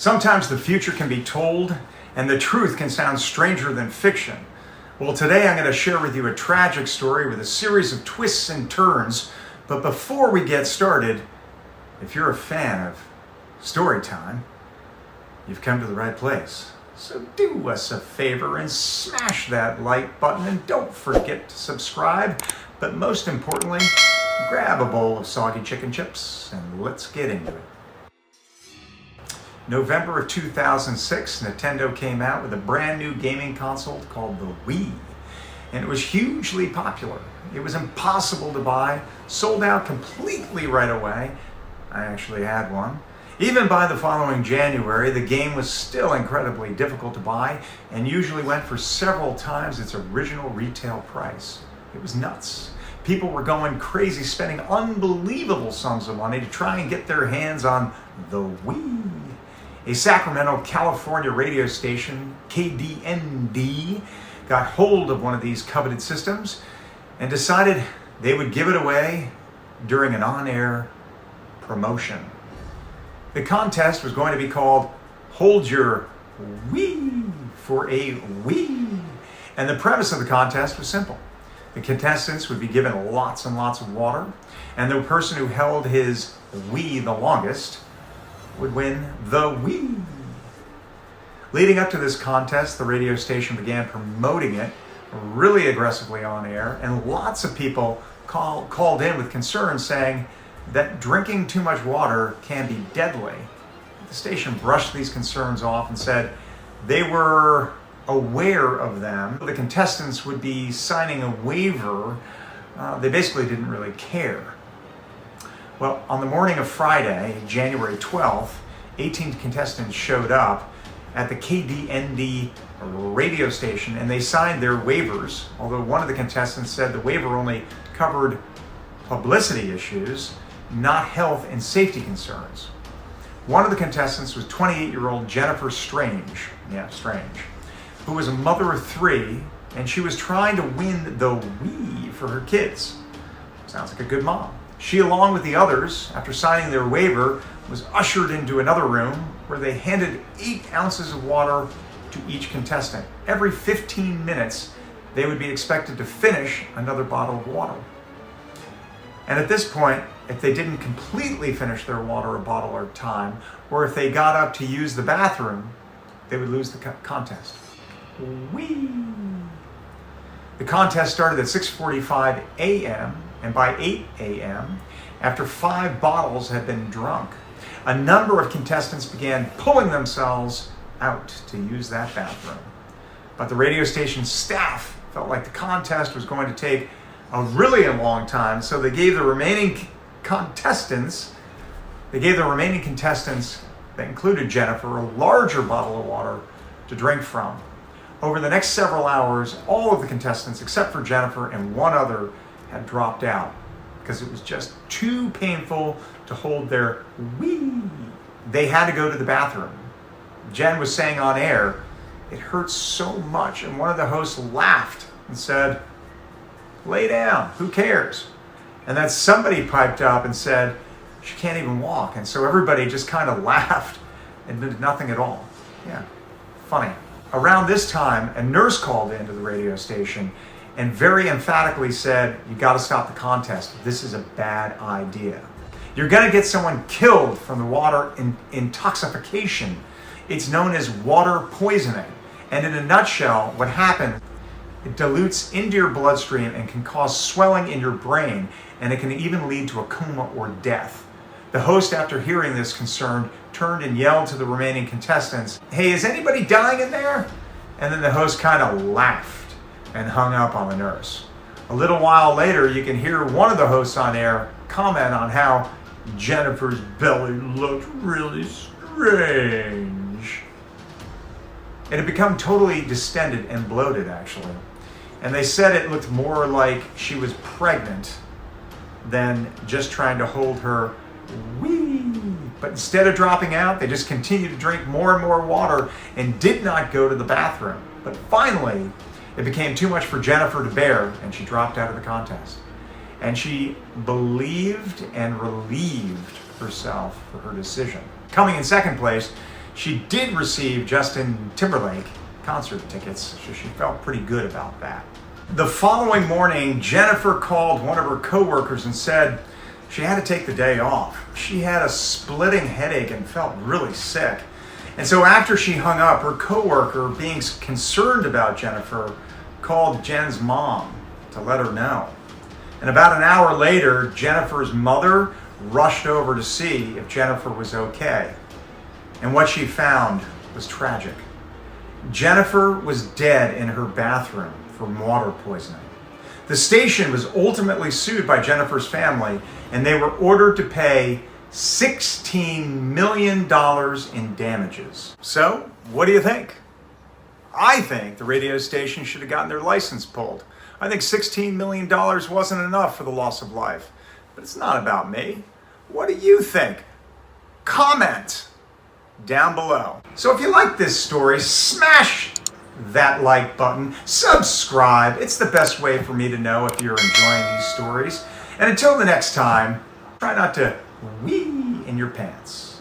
Sometimes the future can be told and the truth can sound stranger than fiction. Well, today I'm going to share with you a tragic story with a series of twists and turns. But before we get started, if you're a fan of story time, you've come to the right place. So do us a favor and smash that like button, and don't forget to subscribe. But most importantly, grab a bowl of soggy chicken chips and let's get into it. November of 2006, Nintendo came out with a brand new gaming console called the Wii. And it was hugely popular. It was impossible to buy, sold out completely right away. I actually had one. Even by the following January, the game was still incredibly difficult to buy and usually went for several times its original retail price. It was nuts. People were going crazy, spending unbelievable sums of money to try and get their hands on the Wii. A Sacramento, California radio station, KDND, got hold of one of these coveted systems and decided they would give it away during an on-air promotion. The contest was going to be called Hold Your Wii for a Wii. And the premise of the contest was simple. The contestants would be given lots and lots of water, and the person who held his Wii the longest would win the Wii. Leading up to this contest, the radio station began promoting it really aggressively on air, and lots of people called in with concerns saying that drinking too much water can be deadly. The station brushed these concerns off and said they were aware of them. The contestants would be signing a waiver. They basically didn't really care. Well, on the morning of Friday, January 12th, 18 contestants showed up at the KDND radio station and they signed their waivers, although one of the contestants said the waiver only covered publicity issues, not health and safety concerns. One of the contestants was 28-year-old Jennifer Strange, who was a mother of three, and she was trying to win the Wii for her kids. Sounds like a good mom. She, along with the others, after signing their waiver, was ushered into another room where they handed 8 ounces of water to each contestant. Every 15 minutes, they would be expected to finish another bottle of water. And at this point, if they didn't completely finish their water a bottle at a time, or if they got up to use the bathroom, they would lose the contest. Whee! The contest started at 6:45 a.m., and by 8 a.m., after 5 bottles had been drunk, a number of contestants began pulling themselves out to use that bathroom. But the radio station staff felt like the contest was going to take a really long time, so they gave the remaining contestants that included Jennifer a larger bottle of water to drink from. Over the next several hours, all of the contestants, except for Jennifer and one other, had dropped out because it was just too painful to hold their Wii. They had to go to the bathroom. Jen was saying on air, it hurts so much, and one of the hosts laughed and said, "Lay down, who cares?" And then somebody piped up and said, "She can't even walk." And so everybody just kind of laughed and did nothing at all. Yeah, funny. Around this time, a nurse called into the radio station and very emphatically said, "You got to stop the contest. This is a bad idea. You're going to get someone killed from the water intoxication. It's known as water poisoning. And in a nutshell, what happens, it dilutes into your bloodstream and can cause swelling in your brain, and it can even lead to a coma or death." The host, after hearing this concern, turned and yelled to the remaining contestants, "Hey, is anybody dying in there?" And then the host kind of laughed and hung up on the nurse. A little while later, you can hear one of the hosts on air comment on how Jennifer's belly looked really strange. It had become totally distended and bloated, actually. And they said it looked more like she was pregnant than just trying to hold her Wii. But instead of dropping out, they just continued to drink more and more water and did not go to the bathroom. But finally, it became too much for Jennifer to bear, and she dropped out of the contest. And she believed and relieved herself for her decision. Coming in second place, She did receive Justin Timberlake concert tickets, so she felt pretty good about that. The following morning, Jennifer called one of her coworkers and said she had to take the day off. She had a splitting headache and felt really sick. And so after she hung up, her coworker, being concerned about Jennifer, called Jen's mom to let her know. And about an hour later, Jennifer's mother rushed over to see if Jennifer was okay. And what she found was tragic. Jennifer was dead in her bathroom from water poisoning. The station was ultimately sued by Jennifer's family, and they were ordered to pay $16 million in damages. So, what do you think? I think the radio station should have gotten their license pulled. I think $16 million wasn't enough for the loss of life. But it's not about me. What do you think? Comment down below. So if you like this story, smash that like button, subscribe. It's the best way for me to know if you're enjoying these stories. And until the next time, try not to wee in your pants.